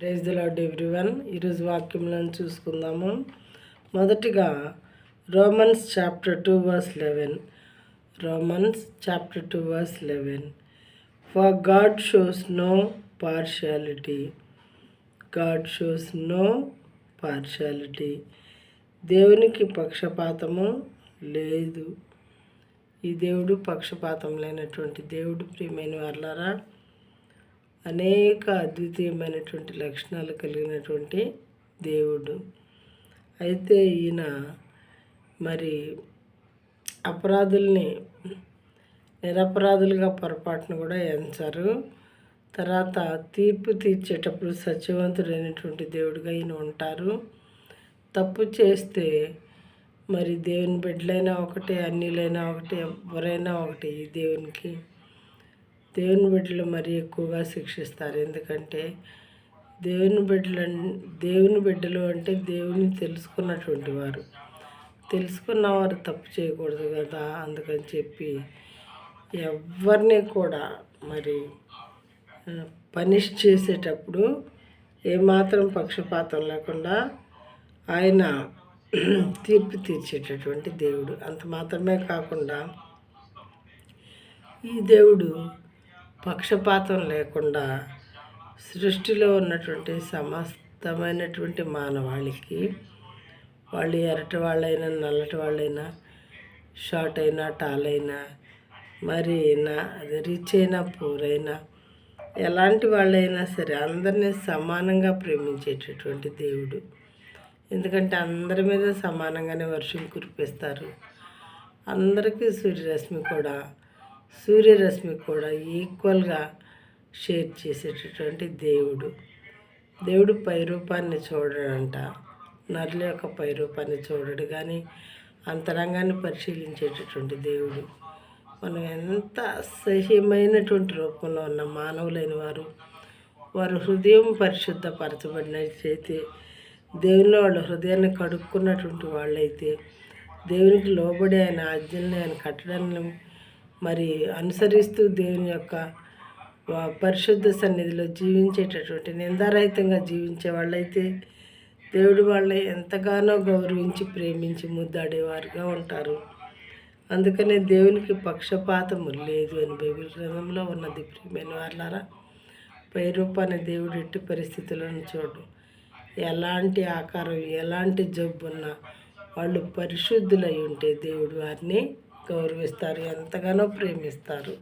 Praise the lord everyone. ఈరోజు వాక్యంలను చూసుకుందాము. మొదటిగా Romans chapter 2 verse 11. Romans chapter 2 verse 11. For God shows no partiality. God shows no partiality. దేవునికి పక్షపాతము లేదు. ఈ దేవుడు పక్షపాతం లేనటువంటి దేవుడు. ప్రియమైన వారలారా, అనేక అద్వితీయమైనటువంటి లక్షణాలు కలిగినటువంటి దేవుడు. అయితే ఈయన మరి అపరాధుల్ని నిరపరాధులుగా పొరపాటును కూడా ఎంచారు. తర్వాత తీర్పు తీర్చేటప్పుడు సత్యవంతుడైనటువంటి దేవుడిగా ఈయన ఉంటారు. తప్పు చేస్తే మరి దేవుని బిడ్డలైనా ఒకటే, అన్యులైనా ఒకటే, ఎవరైనా ఒకటే. ఈ దేవుని బిడ్డలు మరీ ఎక్కువగా శిక్షిస్తారు. ఎందుకంటే దేవుని బిడ్డలు అంటే దేవుని తెలుసుకున్నటువంటి వారు. తెలుసుకున్నవారు తప్పు చేయకూడదు కదా. అందుకని చెప్పి ఎవరిని కూడా మరి పనిష్ చేసేటప్పుడు ఏమాత్రం పక్షపాతం లేకుండా ఆయన తీర్పు తీర్చేటటువంటి దేవుడు. అంత మాత్రమే కాకుండా ఈ దేవుడు పక్షపాతం లేకుండా సృష్టిలో ఉన్నటువంటి సమస్తమైనటువంటి మానవాళికి, వాళ్ళు ఎర్రటి వాళ్ళైనా, నల్లటి వాళ్ళైనా, షార్ట్ అయినా, టాల్ అయినా, మరి అది రిచ్ అయినా, పూర్ అయినా, ఎలాంటి వాళ్ళైనా సరే అందరినీ సమానంగా ప్రేమించేటటువంటి దేవుడు. ఎందుకంటే అందరి మీద సమానంగానే వర్షం కురిపిస్తారు. అందరికీ సూర్యరశ్మి కూడా ఈక్వల్గా షేర్ చేసేటటువంటి దేవుడు. దేవుడు పైరూపాన్ని చూడడంట. నరుల యొక్క పైరూపాన్ని చూడడు, కానీ అంతరంగాన్ని పరిశీలించేటటువంటి దేవుడు. మనం ఎంత అసహ్యమైనటువంటి రూపంలో ఉన్న మానవులైన వారు హృదయం పరిశుద్ధపరచబడినట్లయితే, దేవునిలో వాళ్ళ హృదయాన్ని కడుక్కున్నటువంటి వాళ్ళైతే, దేవునికి లోబడి ఆయన ఆజ్ఞల్ని, ఆయన కట్టడాన్ని మరి అనుసరిస్తూ దేవుని యొక్క పరిశుద్ధ సన్నిధిలో జీవించేటటువంటి, నిందారహితంగా జీవించే వాళ్ళైతే దేవుడు వాళ్ళని ఎంతగానో గౌరవించి, ప్రేమించి, ముద్దాడేవారుగా ఉంటారు. అందుకనే దేవునికి పక్షపాతము లేదు అని బైబిల్ గ్రంథంలో ఉన్నది. ప్రియమైన వారలారా, పైరూపాన్ని దేవుడు ఎట్టి పరిస్థితులను చూడు. ఎలాంటి ఆకారం, ఎలాంటి జబ్బున్నా వాళ్ళు పరిశుద్ధులై ఉంటే దేవుడు వారిని గౌరవిస్తారు, ఎంతగానో ప్రేమిస్తారు.